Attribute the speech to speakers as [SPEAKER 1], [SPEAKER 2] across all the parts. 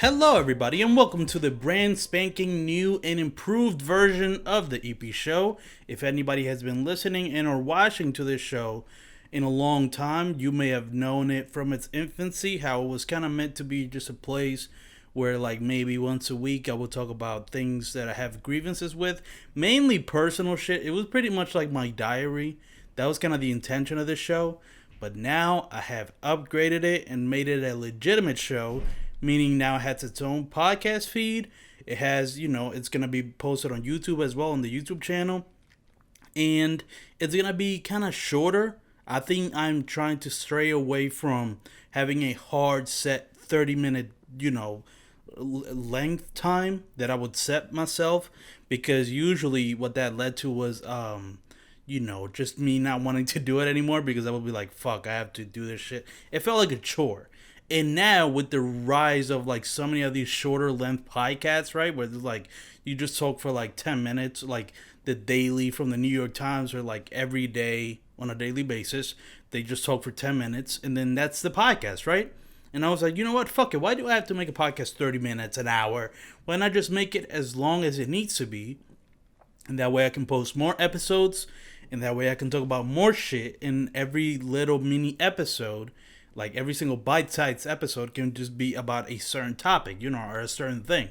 [SPEAKER 1] Hello, everybody, and welcome to the brand spanking new and improved version of the EP show. If anybody has been listening and or watching to this show in a long time, you may have known it from its infancy, how it was kind of meant to be just a place where, like, maybe once a week I will talk about things that I have grievances with, mainly personal shit. It was pretty much like my diary. That was kind of the intention of this show. But now I have upgraded it and made it a legitimate show, meaning now it has its own podcast feed. It has, it's going to be posted on YouTube as well, on the YouTube channel. And it's going to be kind of shorter. I think I'm trying to stray away from having a hard set 30-minute, length time that I would set myself. Because usually what that led to was, just me not wanting to do it anymore because I would be like, fuck, I have to do this shit. It felt like a chore. And now with the rise of like so many of these shorter length podcasts, right, where there's like you just talk for like 10 minutes, like the Daily from the New York Times, or like every day on a daily basis, they just talk for 10 minutes and then that's the podcast, right? And I was like, you know what, fuck it, why do I have to make a podcast 30 minutes, an hour? Why not just make it as long as it needs to be? And that way I can post more episodes, and that way I can talk about more shit in every little mini episode. Like every single bite-sized episode can just be about a certain topic, or a certain thing.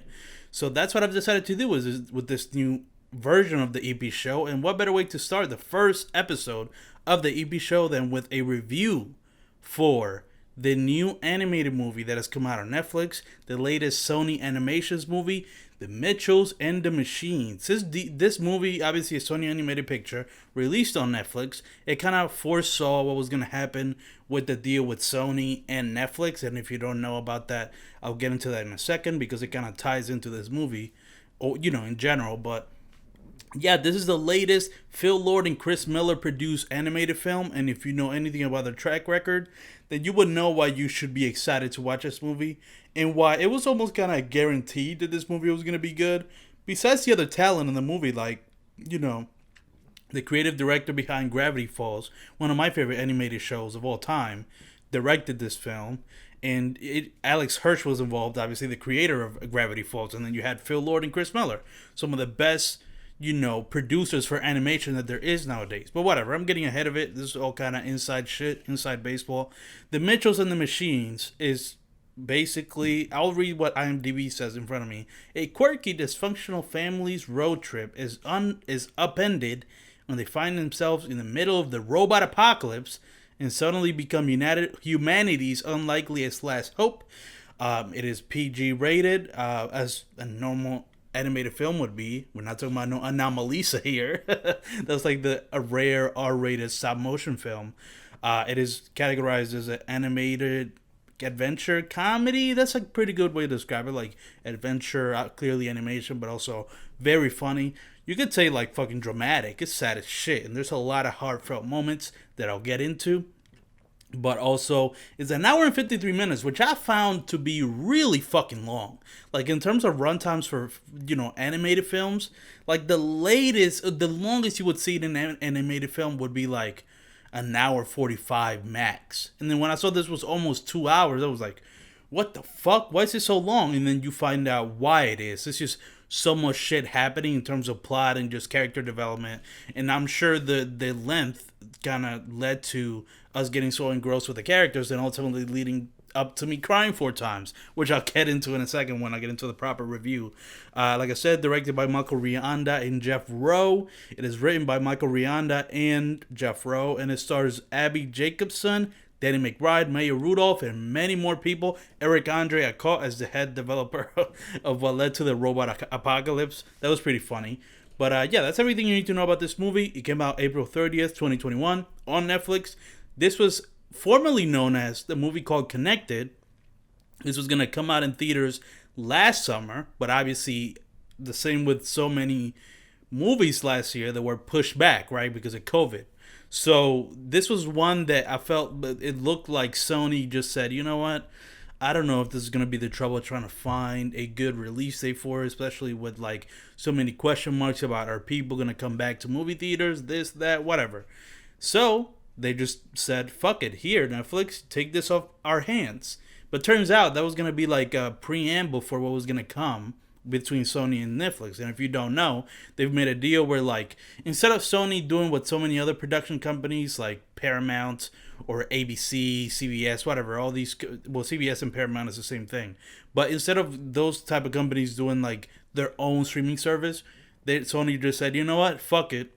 [SPEAKER 1] So that's what I've decided to do is with this new version of the EP show. And what better way to start the first episode of the EP show than with a review for the new animated movie that has come out on Netflix, the latest Sony Animations movie, The Mitchells and the Machines. This movie, obviously a Sony animated picture, released on Netflix. It kind of foresaw what was going to happen with the deal with Sony and Netflix. And if you don't know about that, I'll get into that in a second because it kind of ties into this movie, or in general. But yeah, this is the latest Phil Lord and Chris Miller produced animated film. And if you know anything about their track record, then you would know why you should be excited to watch this movie and why it was almost kind of guaranteed that this movie was going to be good. Besides the other talent in the movie, like, the creative director behind Gravity Falls, one of my favorite animated shows of all time, directed this film. And Alex Hirsch was involved, obviously the creator of Gravity Falls. And then you had Phil Lord and Chris Miller, some of the best producers for animation that there is nowadays. But whatever, I'm getting ahead of it. This is all kind of inside shit, inside baseball. The Mitchells and the Machines is basically, I'll read what IMDb says in front of me. A quirky, dysfunctional family's road trip is upended when they find themselves in the middle of the robot apocalypse and suddenly become humanity's unlikeliest last hope. It is PG rated, as a normal animated film would be. We're not talking about no Anomalisa here. That's like a rare R-rated stop motion film. It is categorized as an animated adventure comedy. That's a pretty good way to describe it. Like adventure, clearly animation, but also very funny. You could say like fucking dramatic. It's sad as shit, and there's a lot of heartfelt moments that I'll get into. But also, it's an hour and 53 minutes, which I found to be really fucking long. Like, in terms of runtimes for, animated films, like, the longest you would see in an animated film would be, like, an hour 45 max. And then when I saw this was almost 2 hours, I was like, what the fuck? Why is it so long? And then you find out why it is. It's just so much shit happening in terms of plot and just character development. And I'm sure the length kind of led to us getting so engrossed with the characters and ultimately leading up to me crying 4 times, which I'll get into in a second when I get into the proper review. Like I said, directed by Michael Rionda and Jeff Rowe. It is written by Michael Rionda and Jeff Rowe, and it stars Abby Jacobson, Danny McBride, Maya Rudolph, and many more people. Eric Andre Acott as the head developer of what led to the robot apocalypse. That was pretty funny. But yeah, that's everything you need to know about this movie. It came out April 30th, 2021 on Netflix. This was formerly known as the movie called Connected. This was going to come out in theaters last summer, but obviously the same with so many movies last year that were pushed back, right, because of COVID. So this was one that I felt it looked like Sony just said, you know what? I don't know if this is going to be the trouble trying to find a good release date for it, especially with like so many question marks about are people going to come back to movie theaters, this, that, whatever. So they just said, fuck it, here, Netflix, take this off our hands. But turns out that was gonna be like a preamble for what was gonna come between Sony and Netflix. And if you don't know, they've made a deal where like instead of Sony doing what so many other production companies like Paramount or ABC, CBS, whatever, all these well CBS and Paramount is the same thing. But instead of those type of companies doing like their own streaming service, Sony just said, "You know what? Fuck it.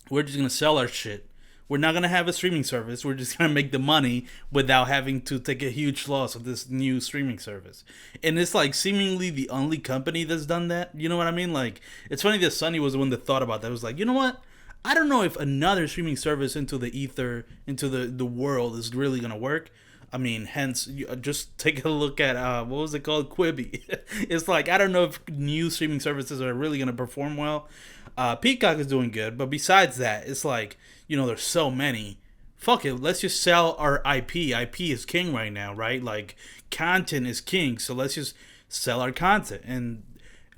[SPEAKER 1] We're just going to sell our shit. We're not going to have a streaming service. We're just going to make the money without having to take a huge loss of this new streaming service." And it's like seemingly the only company that's done that. You know what I mean? Like, it's funny that Sony was the one that thought about that. It was like, you know what? I don't know if another streaming service into the ether, into the world is really going to work. I mean, hence, just take a look at, what was it called? Quibi. It's like, I don't know if new streaming services are really going to perform well. Peacock is doing good, but besides that, it's like, there's so many. Fuck it, let's just sell our IP. IP is king right now, right? Like, content is king, so let's just sell our content. And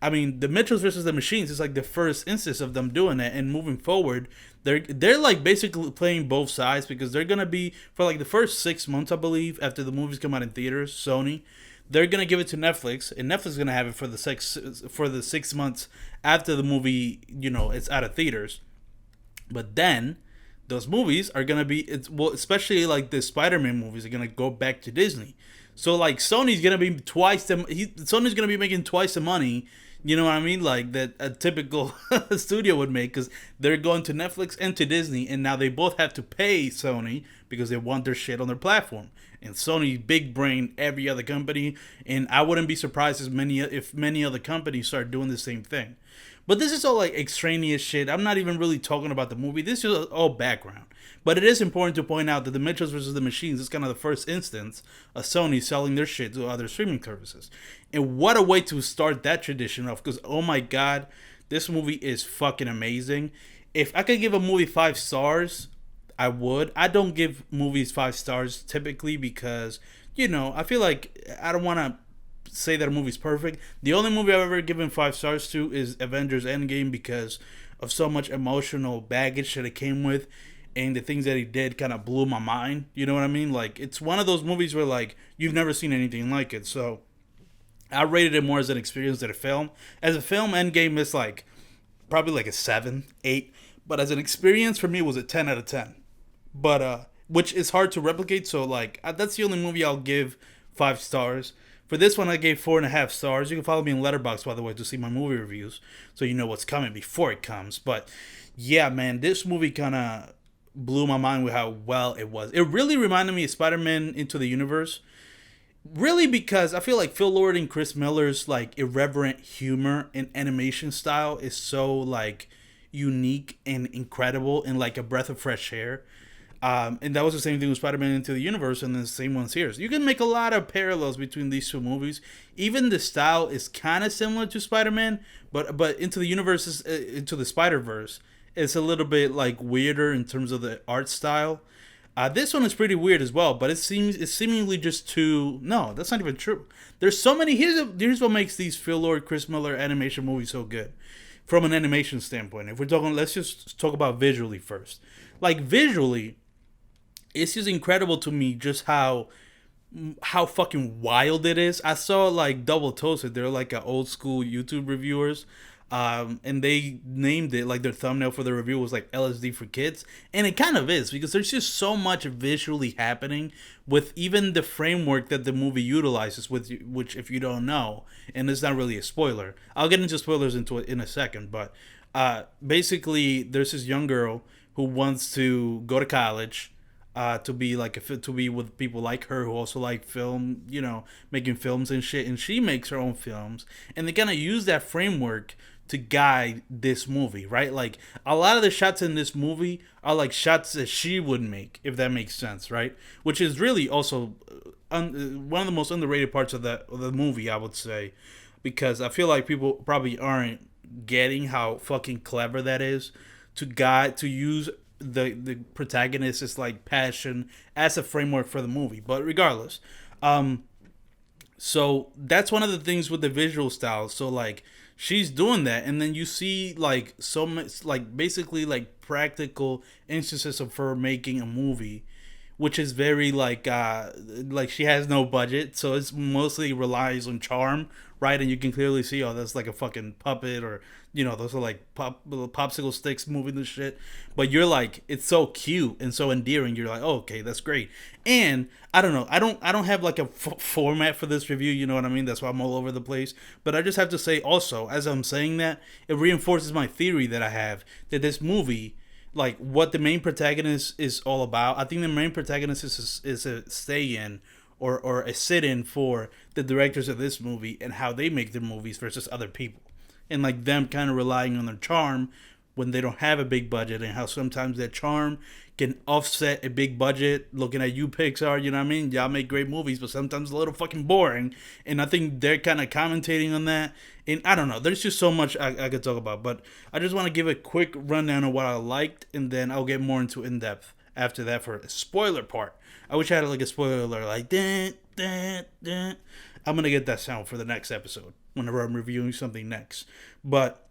[SPEAKER 1] I mean, the Mitchells versus the Machines is like the first instance of them doing that. And moving forward, they're like basically playing both sides because they're gonna be for like the first 6 months, I believe, after the movies come out in theaters. Sony, they're gonna give it to Netflix, and Netflix is gonna have it for the 6 months after the movie, it's out of theaters. But then those movies are gonna be especially like the Spider-Man movies are gonna go back to Disney. So like Sony's gonna be Sony's gonna be making twice the money. You know what I mean? Like that a typical studio would make because they're going to Netflix and to Disney, and now they both have to pay Sony because they want their shit on their platform. And Sony big brain every other company, and I wouldn't be surprised if many other companies start doing the same thing. But this is all like extraneous shit. I'm not even really talking about the movie. This is all background. But it is important to point out that the Mitchells versus the Machines is kind of the first instance of Sony selling their shit to other streaming services. And what a way to start that tradition off. Because, oh my God, this movie is fucking amazing. If I could give a movie 5 stars, I would. I don't give movies 5 stars typically because, I feel like I don't want to say that a movie's perfect. The only movie I've ever given 5 stars to is Avengers Endgame because of so much emotional baggage that it came with, and the things that he did kind of blew my mind. You know what I mean? Like, it's one of those movies where like you've never seen anything like it. So I rated it more as an experience than a film. As a film, Endgame is like probably like a 7, 8, but as an experience for me it was a 10 out of 10. But which is hard to replicate. So like that's the only movie I'll give 5 stars. For this one, I gave 4.5 stars. You can follow me in Letterboxd, by the way, to see my movie reviews, so you know what's coming before it comes. But yeah, man, this movie kind of blew my mind with how well it was. It really reminded me of Spider-Man Into the Universe. Really, because I feel like Phil Lord and Chris Miller's like irreverent humor and animation style is so like unique and incredible and like a breath of fresh air. And that was the same thing with Spider-Man Into the Universe, and the same ones here. So you can make a lot of parallels between these two movies. Even the style is kind of similar to Spider-Man, but Into the Universe is Into the Spider-Verse. It's a little bit like weirder in terms of the art style. This one is pretty weird as well, but it's seemingly just too. No, that's not even true. There's so many. Here's what makes these Phil Lord, Chris Miller animation movies so good, from an animation standpoint. If we're talking, let's just talk about visually first. Like visually, it's just incredible to me just how fucking wild it is. I saw like Double Toasted. They're like a old school YouTube reviewers. And they named it like their thumbnail for the review was like LSD for kids, and it kind of is because there's just so much visually happening with even the framework that the movie utilizes, with which if you don't know, and it's not really a spoiler, I'll get into spoilers in a second, but basically there's this young girl who wants to go to college. To be with people like her who also like film, making films and shit, and she makes her own films, and they kind of use that framework to guide this movie, right? Like a lot of the shots in this movie are like shots that she would make, if that makes sense, right? Which is really also one of the most underrated parts of the movie, I would say, because I feel like people probably aren't getting how fucking clever that is to use the protagonist's like passion as a framework for the movie. But regardless, so that's one of the things with the visual style. So like she's doing that, and then you see like so much like basically like practical instances of her making a movie which is very like she has no budget, so it's mostly relies on charm, right? And you can clearly see, oh, that's like a fucking puppet, or those are like popsicle sticks moving the shit. But you're like, it's so cute and so endearing. You're like, oh, okay, that's great. And I don't know, I don't have like a format for this review. You know what I mean? That's why I'm all over the place. But I just have to say also, as I'm saying that, it reinforces my theory that I have that this movie, like what the main protagonist is all about. I think the main protagonist is a stay in, or a sit in for the directors of this movie and how they make their movies versus other people, and like them kind of relying on their charm when they don't have a big budget, and how sometimes that charm can offset a big budget. Looking at you, Pixar, you know what I mean? Y'all make great movies, but sometimes a little fucking boring. And I think they're kind of commentating on that. And I don't know. There's just so much I could talk about. But I just want to give a quick rundown of what I liked, and then I'll get more into in depth after that for a spoiler part. I wish I had like a spoiler alert, like dun, dun, dun. I'm gonna get that sound for the next episode whenever I'm reviewing something next. But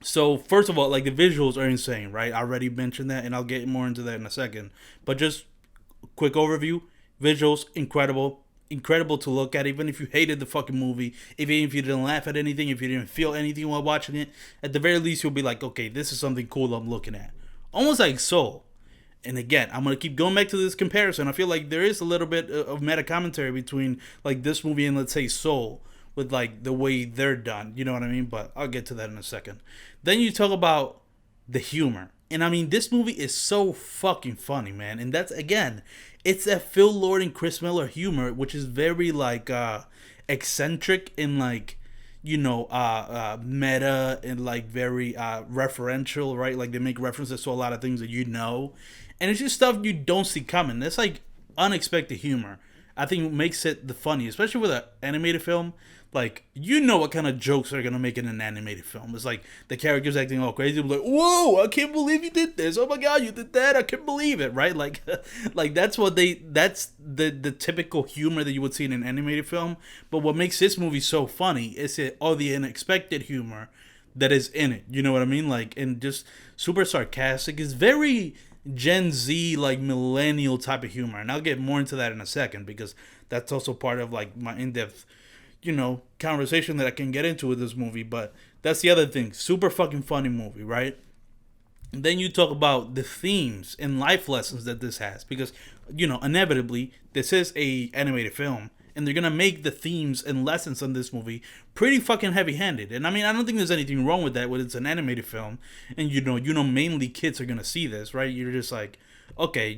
[SPEAKER 1] so first of all, like the visuals are insane, right? I already mentioned that, and I'll get more into that in a second. But just quick overview: visuals incredible, incredible to look at. Even if you hated the fucking movie, even if you didn't laugh at anything, if you didn't feel anything while watching it, at the very least you'll be like, okay, this is something cool I'm looking at. Almost like Soul. And again, I'm gonna keep going back to this comparison. I feel like there is a little bit of meta commentary between like this movie and, let's say, Soul, with like the way they're done. You know what I mean? But I'll get to that in a second. Then you talk about the humor, and I mean, this movie is so fucking funny, man. And that's, again, it's that Phil Lord and Chris Miller humor, which is very like eccentric and like, meta, and like very referential, right? Like they make references to a lot of things that and it's just stuff you don't see coming. It's like unexpected humor. I think makes it the funny, especially with an animated film. Like, what kind of jokes they're gonna make in an animated film. It's like the characters acting all crazy, like, whoa, I can't believe you did this. Oh my god, you did that. I can't believe it, right? Like, like that's the typical humor that you would see in an animated film. But what makes this movie so funny is all the unexpected humor that is in it. You know what I mean? Like, and just super sarcastic. It's very Gen Z, like millennial type of humor. And I'll get more into that in a second, because that's also part of like my in-depth, conversation that I can get into with this movie. But that's the other thing. Super fucking funny movie, right? And then you talk about the themes and life lessons that this has, because, inevitably, this is a animated film, and they're gonna make the themes and lessons in this movie pretty fucking heavy-handed. And I mean, I don't think there's anything wrong with that when it's an animated film, and mainly kids are gonna see this, right? You're just like, okay,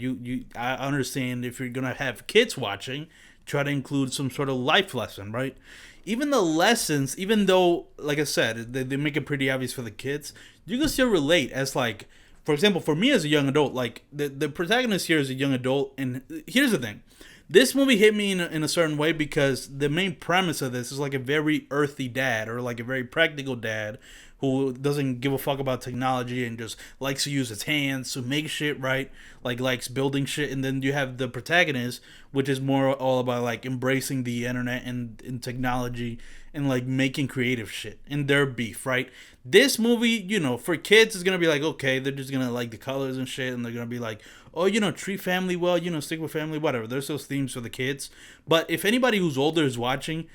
[SPEAKER 1] I understand if you're gonna have kids watching, try to include some sort of life lesson, right? Even the lessons, even though, like I said, they make it pretty obvious for the kids, you can still relate as, like, for example, for me as a young adult, like, the protagonist here is a young adult, and here's the thing. This movie hit me in a certain way because the main premise of this is like a very earthy dad, or like a very practical dad, who doesn't give a fuck about technology and just likes to use his hands to make shit, right? Like, likes building shit. And then you have the protagonist, which is more all about like embracing the internet and technology, and like making creative shit, and their beef, right? This movie, for kids is gonna be like, okay, they're just gonna like the colors and shit, and they're gonna be like, oh, treat family well, stick with family, whatever. There's those themes for the kids. But if anybody who's older is watching,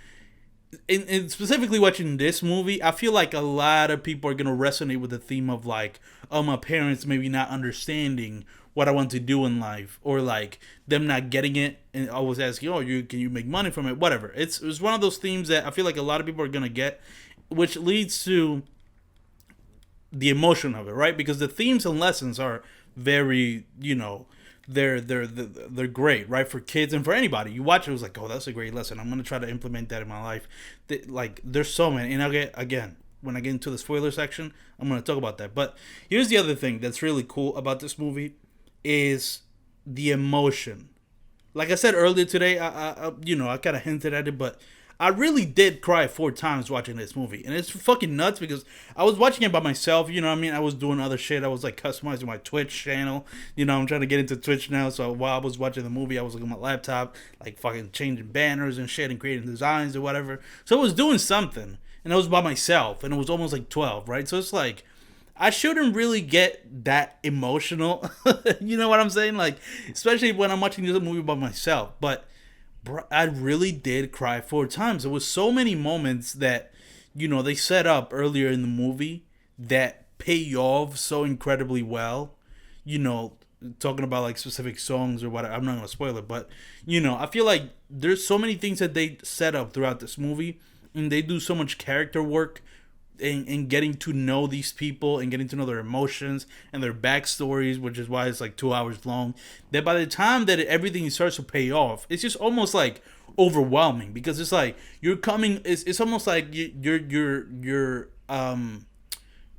[SPEAKER 1] and specifically watching this movie, I feel like a lot of people are going to resonate with the theme of like, oh, my parents maybe not understanding what I want to do in life, or like them not getting it and always asking, oh, can you make money from it? Whatever. It's one of those themes that I feel like a lot of people are going to get, which leads to the emotion of it, right? Because the themes and lessons are very, they're great, right? For kids and for anybody. You watch it, was like, oh, that's a great lesson. I'm gonna try to implement that in my life. Like, there's so many, and when I get into the spoiler section, I'm gonna talk about that. But here's the other thing that's really cool about this movie is the emotion. Like I said earlier today, I kind of hinted at it, but I really did cry 4 times watching this movie. And it's fucking nuts because I was watching it by myself, you know what I mean? I was doing other shit. I was like customizing my Twitch channel. I'm trying to get into Twitch now. So while I was watching the movie, I was looking at my laptop, like fucking changing banners and shit and creating designs or whatever. So I was doing something. And I was by myself. And it was almost like 12, right? So it's like, I shouldn't really get that emotional. You know what I'm saying? Like, especially when I'm watching this movie by myself. But bro, I really did cry 4 times. There was so many moments that, they set up earlier in the movie that pay off so incredibly well. You know, talking about like specific songs or what. I'm not gonna spoil it, but I feel like there's so many things that they set up throughout this movie, and they do so much character work in getting to know these people and getting to know their emotions and their backstories, which is why it's like 2 hours long. That by the time that everything starts to pay off, it's just almost like overwhelming because it's like you're coming. It's almost like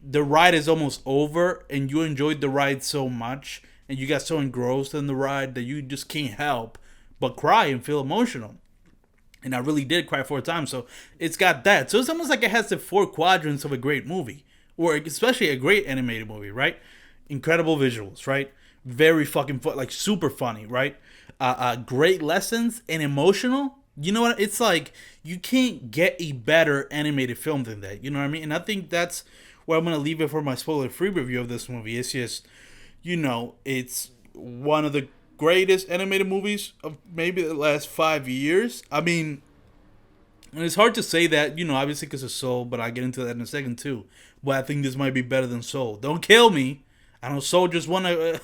[SPEAKER 1] the ride is almost over and you enjoyed the ride so much and you got so engrossed in the ride that you just can't help but cry and feel emotional. And I really did cry 4 times. So it's got that. So it's almost like it has the 4 quadrants of a great movie, or especially a great animated movie, right? Incredible visuals, right? Very fucking like super funny, right? Great lessons and emotional. You know what? It's like you can't get a better animated film than that. You know what I mean? And I think that's where I'm gonna leave it for my spoiler-free review of this movie. It's just, it's one of the greatest animated movies of maybe the last 5 years. I mean, and it's hard to say that, obviously because of Soul, but I'll get into that in a second too. But I think this might be better than Soul. Don't kill me. I know Soul just won a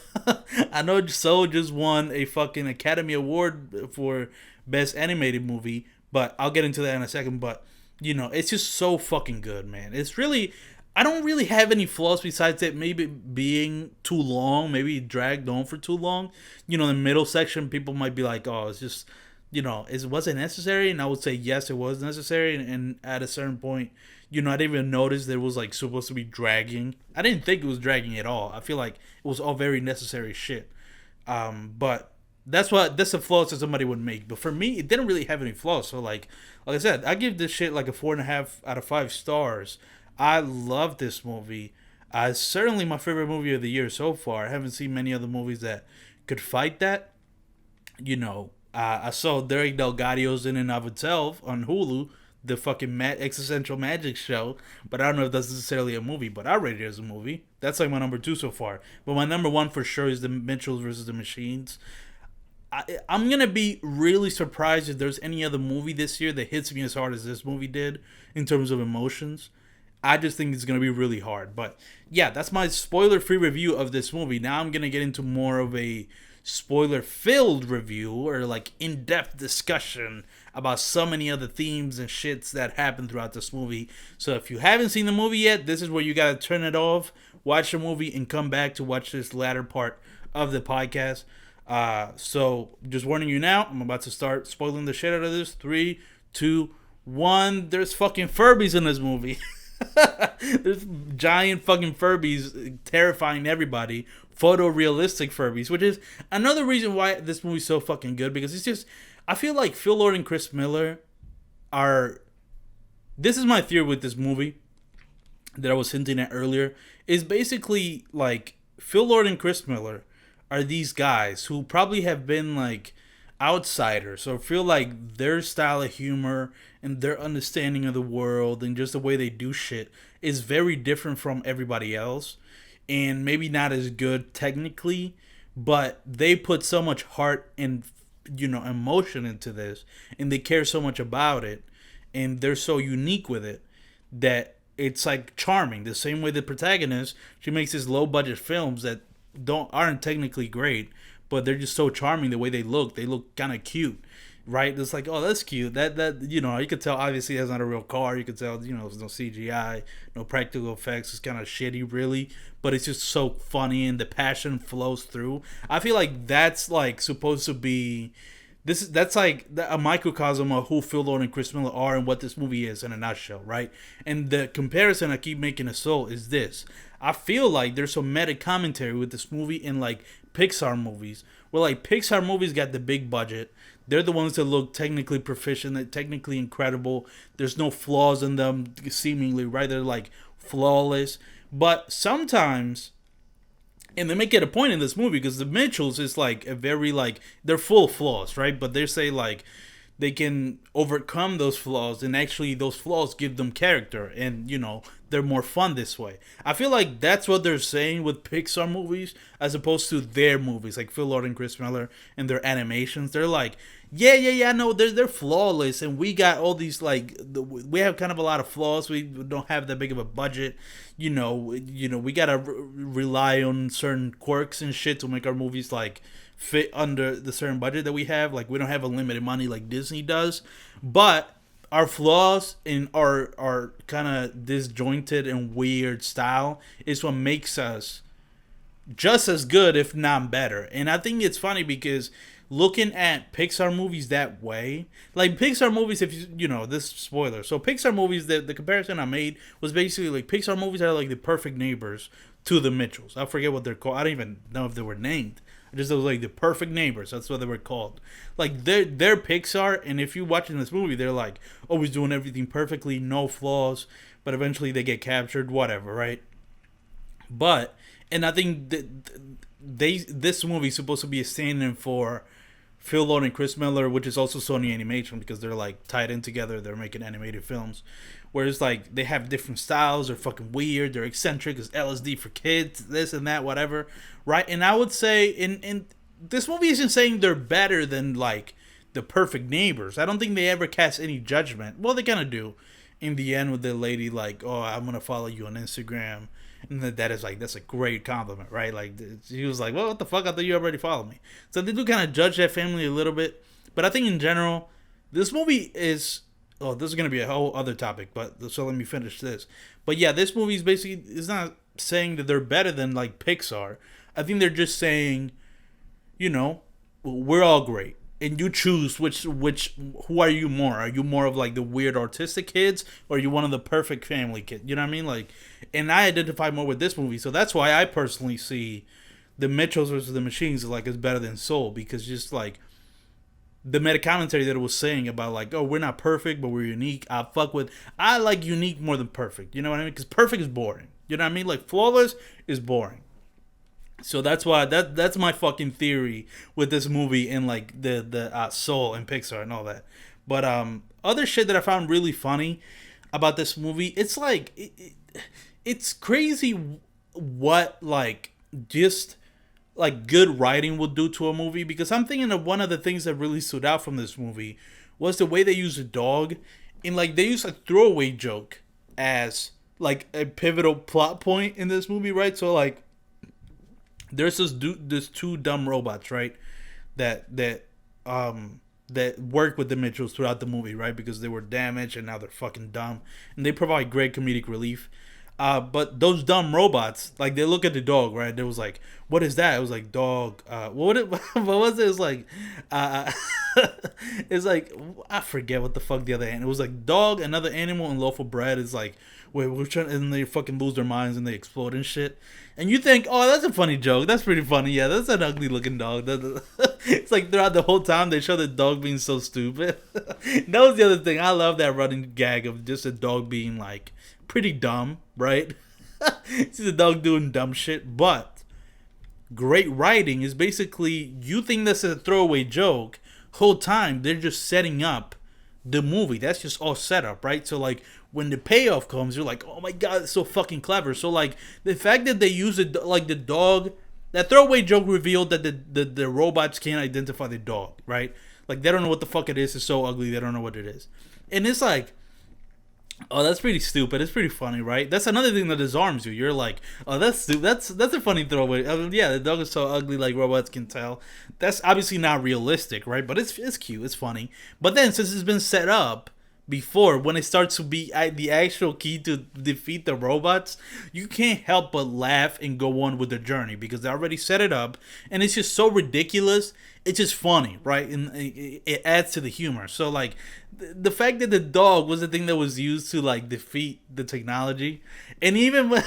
[SPEAKER 1] I know Soul just won a fucking Academy Award for Best Animated Movie, but I'll get into that in a second. But it's just so fucking good, man. It's really, I don't really have any flaws besides it maybe being too long, maybe dragged on for too long. The middle section, people might be like, oh, it's just, was it necessary? And I would say, yes, it was necessary. And at a certain point, I didn't even notice that it was like supposed to be dragging. I didn't think it was dragging at all. I feel like it was all very necessary shit. But that's a flaws that somebody would make. But for me, it didn't really have any flaws. So like I said, I give this shit like a 4.5 out of 5 stars. I love this movie. It's certainly my favorite movie of the year so far. I haven't seen many other movies that could fight that. I saw Derek Delgadio's in and of itself on Hulu, the fucking existential magic show. But I don't know if that's necessarily a movie, but I rate it as a movie. That's like my number 2 so far. But my number 1 for sure is The Mitchells versus the Machines. I'm going to be really surprised if there's any other movie this year that hits me as hard as this movie did in terms of emotions. I just think it's going to be really hard. But yeah, that's my spoiler-free review of this movie. Now I'm going to get into more of a spoiler-filled review or like in-depth discussion about so many other themes and shits that happen throughout this movie. So if you haven't seen the movie yet, this is where you got to turn it off, watch the movie, and come back to watch this latter part of the podcast. So just warning you now, I'm about to start spoiling the shit out of this. 3, 2, 1. There's fucking Furbies in this movie. There's giant fucking Furbies terrifying everybody. Photorealistic Furbies, which is another reason why this movie's so fucking good, because it's just, I feel like Phil Lord and Chris Miller are, this is my theory with this movie that I was hinting at earlier, is basically like Phil Lord and Chris Miller are these guys who probably have been like outsiders or feel like their style of humor and their understanding of the world and just the way they do shit is very different from everybody else, and maybe not as good technically, but they put so much heart and emotion into this, and they care so much about it, and they're so unique with it that it's like charming. The same way the protagonist, she makes these low budget films that aren't technically great, but they're just so charming the way they look. They look kind of cute, right? It's like, oh, that's cute. That you could tell obviously that's not a real car. You could tell, there's no CGI, no practical effects. It's kind of shitty, really, but it's just so funny and the passion flows through. I feel like that's like supposed to be that's like a microcosm of who Phil Lord and Chris Miller are and what this movie is in a nutshell, right? And the comparison I keep making to Soul is this. I feel like there's some meta commentary with this movie in like Pixar movies, where like Pixar movies got the big budget. They're the ones that look technically proficient, they're technically incredible. There's no flaws in them, seemingly, right? They're like flawless. But sometimes, and they make it a point in this movie, because the Mitchells is like a very like, they're full of flaws, right? But they say like they can overcome those flaws, and actually those flaws give them character, and they're more fun this way. I feel like that's what they're saying with Pixar movies as opposed to their movies, like Phil Lord and Chris Miller and their animations. They're like, yeah, no, they're flawless, and we got all these we have kind of a lot of flaws. We don't have that big of a budget, we gotta rely on certain quirks and shit to make our movies like fit under the certain budget that we have. Like, we don't have unlimited money like Disney does, but our flaws in our kind of disjointed and weird style is what makes us just as good, if not better. And I think it's funny because looking at Pixar movies that way, like Pixar movies, if this spoiler, so Pixar movies, the comparison I made was basically like Pixar movies are like the perfect neighbors to the Mitchells. I forget what they're called. I don't even know if they were named. I just was like the perfect neighbors. That's what they were called. Like they're Pixar, and if you're watching this movie, they're like always doing everything perfectly, no flaws. But eventually they get captured, whatever, right? But and I think that this movie is supposed to be a stand-in for Phil Lord and Chris Miller, which is also Sony Animation because they're like tied in together. They're making animated films. Whereas like they have different styles, they're fucking weird, they're eccentric, it's LSD for kids, this and that, whatever. Right? And I would say in this movie isn't saying they're better than like the perfect neighbors. I don't think they ever cast any judgment. Well, they kinda do. In the end with the lady like, oh, I'm gonna follow you on Instagram. And that is like, that's a great compliment, right? Like, she was like, well, what the fuck? I thought you already followed me. So they do kind of judge that family a little bit. But I think in general, this movie is, oh, this is going to be a whole other topic, but so let me finish this. But yeah, this movie is basically, it's not saying that they're better than like Pixar. I think they're just saying, we're all great. And you choose who are you more? Are you more of like the weird artistic kids, or are you one of the perfect family kids? You know what I mean? Like, and I identify more with this movie, so that's why I personally see the Mitchells versus the Machines is better than Soul, because just like the meta commentary that it was saying about like, oh, we're not perfect, but we're unique. I like unique more than perfect. You know what I mean? Because perfect is boring. You know what I mean? Like flawless is boring. So that's why that's my fucking theory with this movie and like the Soul and Pixar and all that. But other shit that I found really funny about this movie, it's like it's crazy what like just like good writing will do to a movie, because I'm thinking of one of the things that really stood out from this movie was the way they use a dog, and like they use a throwaway joke as like a pivotal plot point in this movie, right? So like there's this two dumb robots, right? That work with the Mitchells throughout the movie, right? Because they were damaged and now they're fucking dumb, and they provide great comedic relief. But those dumb robots, like they look at the dog, right? They was like, "What is that?" It was like dog. What was it? It was like, it's like I forget what the fuck the other animal. It was like dog, another animal, and loaf of bread. It's like, wait, we're trying, and they fucking lose their minds and they explode and shit. And you think, oh, that's a funny joke. That's pretty funny. Yeah, that's an ugly looking dog. It's like throughout the whole time they show the dog being so stupid. That was the other thing. I love that running gag of just a dog being like pretty dumb, right? See the dog doing dumb shit, but great writing is basically, you think this is a throwaway joke, whole time they're just setting up the movie. That's just all set up, right? So like when the payoff comes, you're like, oh my god, it's so fucking clever. So like the fact that they use it, like the dog, that throwaway joke revealed that the robots can't identify the dog, right? Like they don't know what the fuck it is. It's so ugly, they don't know what it is. And it's like, oh, that's pretty stupid. It's pretty funny, right? That's another thing that disarms you. You're like, oh, that's stupid. That's a funny throwaway. I mean, yeah, the dog is so ugly, like robots can tell. That's obviously not realistic, right? But it's cute. It's funny. But then since it's been set up before, when it starts to be the actual key to defeat the robots, you can't help but laugh and go on with the journey because they already set it up, and it's just so ridiculous. It's just funny, right? And it adds to the humor. So like the fact that the dog was the thing that was used to like defeat the technology, and even with,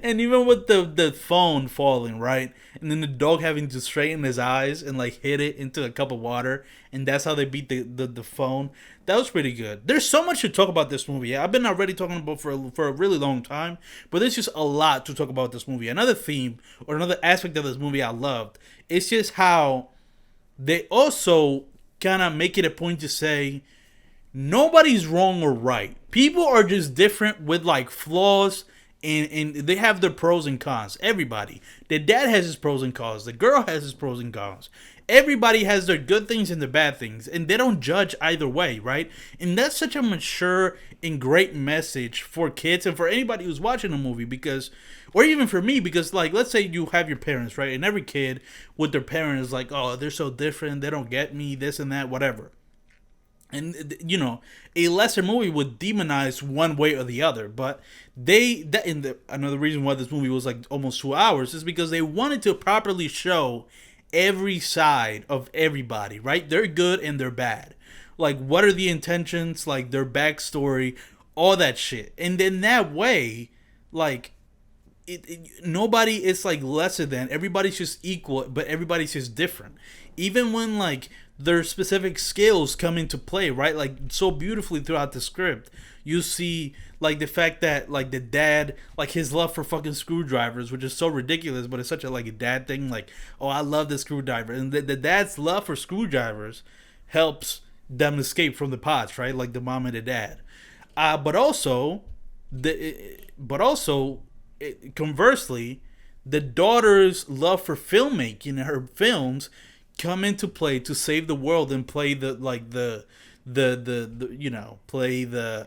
[SPEAKER 1] and even with the phone falling, right, and then the dog having to straighten his eyes and like hit it into a cup of water, and that's how they beat the phone. That was pretty good. There's so much to talk about this movie. I've been already talking about for a really long time, but there's just a lot to talk about this movie. Another theme or another aspect of this movie I loved, it's just how they also kind of make it a point to say nobody's wrong or right. People are just different with like flaws, and they have their pros and cons. Everybody. The dad has his pros and cons. The girl has his pros and cons. Everybody has their good things and their bad things, and they don't judge either way, right? And that's such a mature and great message for kids and for anybody who's watching a movie, because, or even for me, because like, let's say you have your parents, right? And every kid with their parents is like, oh, they're so different, they don't get me, this and that, whatever. And you know, a lesser movie would demonize one way or the other, but another reason why this movie was like almost 2 hours is because they wanted to properly show every side of everybody, right? They're good and they're bad. Like, what are the intentions, like their backstory, all that shit. And then that way, like, nobody is like lesser than. Everybody's just equal, but everybody's just different. Even when like their specific skills come into play, right? Like, so beautifully throughout the script, you see like the fact that like the dad, like his love for fucking screwdrivers, which is so ridiculous, but it's such a like a dad thing. Like, oh, I love the screwdriver, and the dad's love for screwdrivers helps them escape from the pots, right? Like the mom and the dad. But also, conversely, the daughter's love for filmmaking and her films come into play to save the world and play the like the you know, play the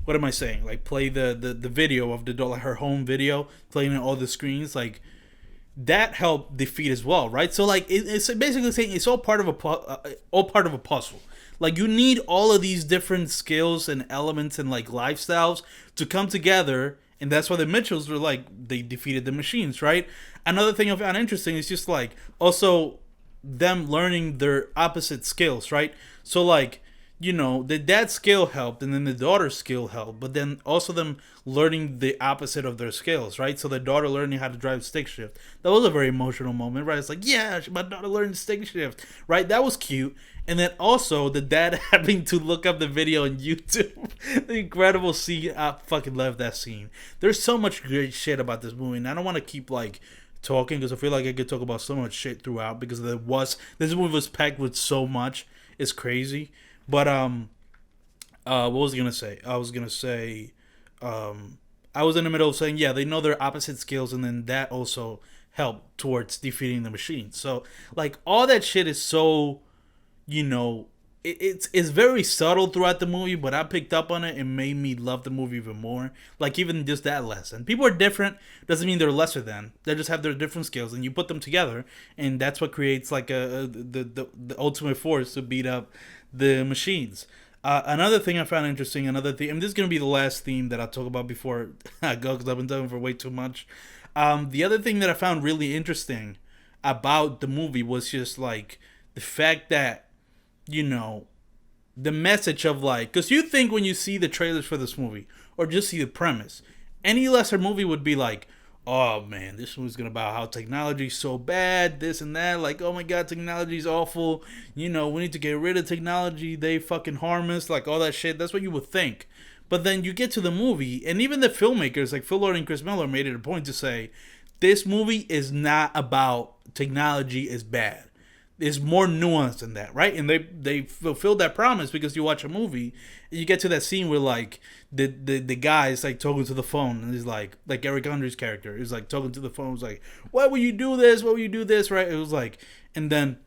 [SPEAKER 1] what am I saying? Like, play the video of the like her home video, playing on all the screens, like that helped defeat as well, right? So like it's basically saying it's all part of a puzzle. Like, you need all of these different skills and elements and like lifestyles to come together, and that's why the Mitchells were like, they defeated the machines, right? Another thing I found interesting is just like also them learning their opposite skills, right? So like, you know, the dad's skill helped, and then the daughter's skill helped, but then also them learning the opposite of their skills, right? So the daughter learning how to drive stick shift. That was a very emotional moment, right? It's like, yeah, my daughter learned stick shift, right? That was cute. And then also the dad having to look up the video on YouTube. The incredible scene. I fucking love that scene. There's so much great shit about this movie, and I don't want to keep like talking because I feel like I could talk about so much shit throughout, because this movie was packed with so much. It's crazy. But what was I gonna say? I was in the middle of saying, yeah, they know their opposite skills, and then that also helped towards defeating the machine. So like all that shit is so, you know, it's very subtle throughout the movie, but I picked up on it and made me love the movie even more. Like, even just that lesson. People are different doesn't mean they're lesser than. They just have their different skills, and you put them together, and that's what creates like the ultimate force to beat up the machines. Another thing I found interesting, and this is gonna be the last theme that I'll talk about before I go, because I've been talking for way too much. The other thing that I found really interesting about the movie was just like the fact that, you know, the message of like, because you think when you see the trailers for this movie or just see the premise, any lesser movie would be like, oh man, this movie's gonna about how technology's so bad, this and that, like, oh my god, technology's awful, you know, we need to get rid of technology, they fucking harm us, like all that shit. That's what you would think. But then you get to the movie, and even the filmmakers like Phil Lord and Chris Miller made it a point to say, this movie is not about technology is bad. There's more nuance than that, right? And they fulfilled that promise, because you watch a movie and you get to that scene where like the guy is like talking to the phone, and he's like Eric Andre's character is like talking to the phone, was like, why would you do this? Why would you do this? Right? It was like, and then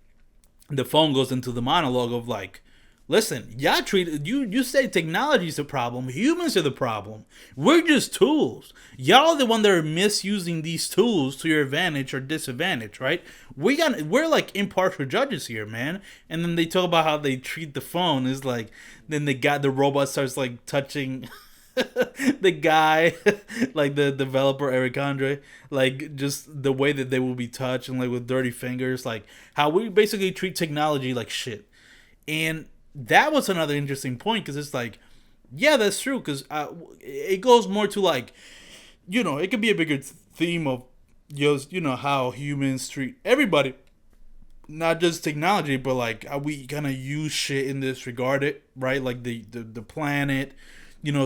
[SPEAKER 1] the phone goes into the monologue of like, listen, y'all you say technology's the problem, humans are the problem. We're just tools. Y'all are the one that are misusing these tools to your advantage or disadvantage, right? We're like impartial judges here, man. And then they talk about how they treat the phone. Is like, then the robot starts like touching the guy, like the developer Eric Andre, like just the way that they will be touched, and like with dirty fingers, like how we basically treat technology like shit. And that was another interesting point, because it's like, yeah, that's true, because it goes more to like, you know, it could be a bigger theme of just, you know, how humans treat everybody, not just technology, but like how we kind of use shit in this regard, it right, like the planet,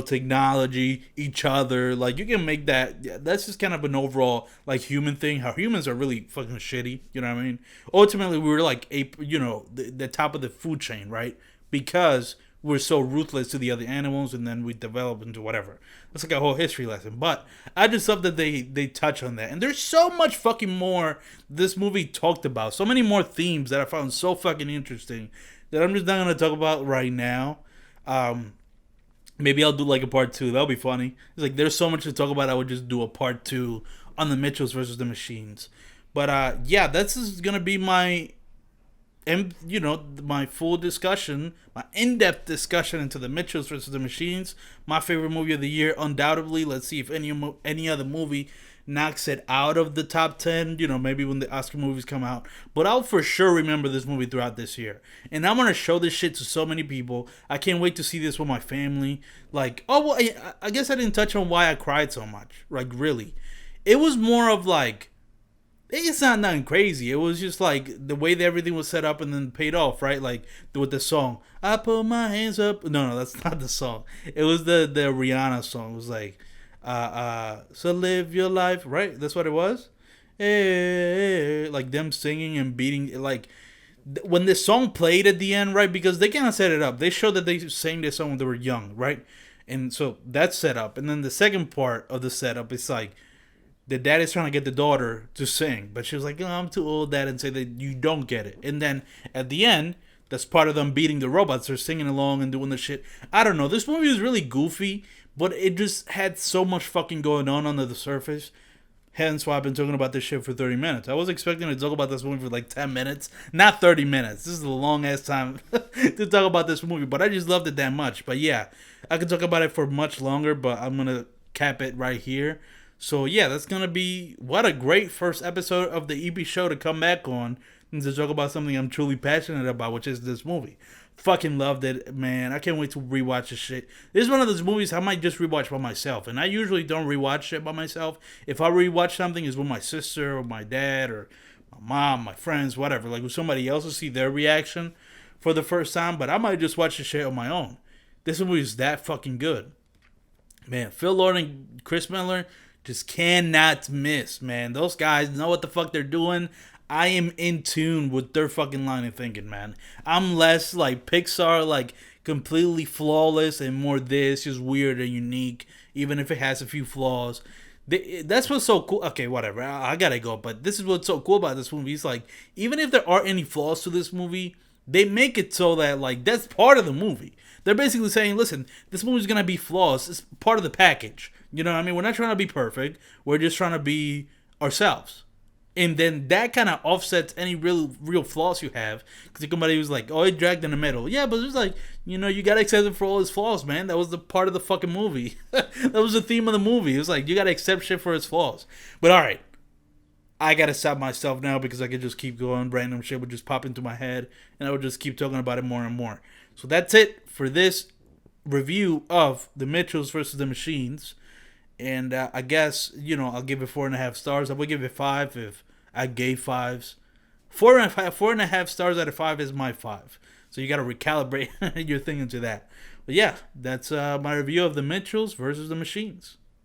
[SPEAKER 1] technology, each other. Like you can make that. Yeah, that's just kind of an overall like human thing. How humans are really fucking shitty. You know what I mean? Ultimately, we were like the top of the food chain, right? Because we're so ruthless to the other animals, and then we develop into whatever. It's like a whole history lesson. But I just love that they touch on that, and there's so much fucking more this movie talked about. So many more themes that I found so fucking interesting that I'm just not gonna talk about right now. Um, Maybe I'll do like a part two. That'll be funny. It's like there's so much to talk about. I would just do a part two on the Mitchells versus the Machines. But yeah, this is gonna be my, and my full discussion, my in-depth discussion into the Mitchells versus the Machines. My favorite movie of the year, undoubtedly. Let's see if any other movie knocks it out of the top 10. Maybe when the Oscar movies come out. But I'll for sure remember this movie throughout this year, and I'm gonna show this shit to so many people. I can't wait to see this with my family. Like, oh well, I guess I didn't touch on why I cried so much. Like, really, it was more of like, it's not nothing crazy. It was just like the way that everything was set up and then paid off, right? Like with the song, "I put my hands up." No, that's not the song. It was the Rihanna song. It was like, so live your life, right? That's what it was. Hey, like them singing and beating, like when this song played at the end, right? Because they kind of set it up. They showed that they sang this song when they were young, right? And so that's set up. And then the second part of the setup is like the dad is trying to get the daughter to sing, but she was like, "Oh, I'm too old, dad," and say that you don't get it. And then at the end, that's part of them beating the robots. They're singing along and doing the shit. I don't know. This movie was really goofy, but it just had so much fucking going on under the surface. Hence why I've been talking about this shit for 30 minutes. I was expecting to talk about this movie for like 10 minutes, not 30 minutes. This is a long ass time to talk about this movie, but I just loved it that much. But yeah, I could talk about it for much longer, but I'm going to cap it right here. So yeah, that's gonna be what a great first episode of the EP show to come back on and to talk about something I'm truly passionate about, which is this movie. Fucking loved it, man. I can't wait to rewatch this shit. This is one of those movies I might just rewatch by myself, and I usually don't rewatch shit by myself. If I rewatch something, it's with my sister or my dad or my mom, my friends, whatever. Like with somebody else to see their reaction for the first time. But I might just watch the shit on my own. This movie is that fucking good, man. Phil Lord and Chris Miller just cannot miss, man. Those guys know what the fuck they're doing. I am in tune with their fucking line of thinking, man. I'm less like Pixar, like completely flawless, and more this, just weird and unique, even if it has a few flaws. That's what's so cool. Okay, whatever. I gotta go. But this is what's so cool about this movie. It's like, even if there are any flaws to this movie, they make it so that, like, that's part of the movie. They're basically saying, listen, this movie's gonna be flaws. It's part of the package. You know what I mean? We're not trying to be perfect. We're just trying to be ourselves. And then that kind of offsets any real flaws you have. Because somebody was like, oh, he dragged in the middle. Yeah, but it's like, you got to accept him for all his flaws, man. That was the part of the fucking movie. That was the theme of the movie. It was like, you got to accept shit for his flaws. But all right. I got to stop myself now because I could just keep going. Random shit would just pop into my head. And I would just keep talking about it more and more. So that's it for this review of The Mitchells versus the Machines. And I guess, I'll give it 4.5 stars. I would give it 5 if I gave 5s. 4.5 stars out of 5 is my 5. So you got to recalibrate your thing into that. But yeah, that's my review of The Mitchells versus the Machines.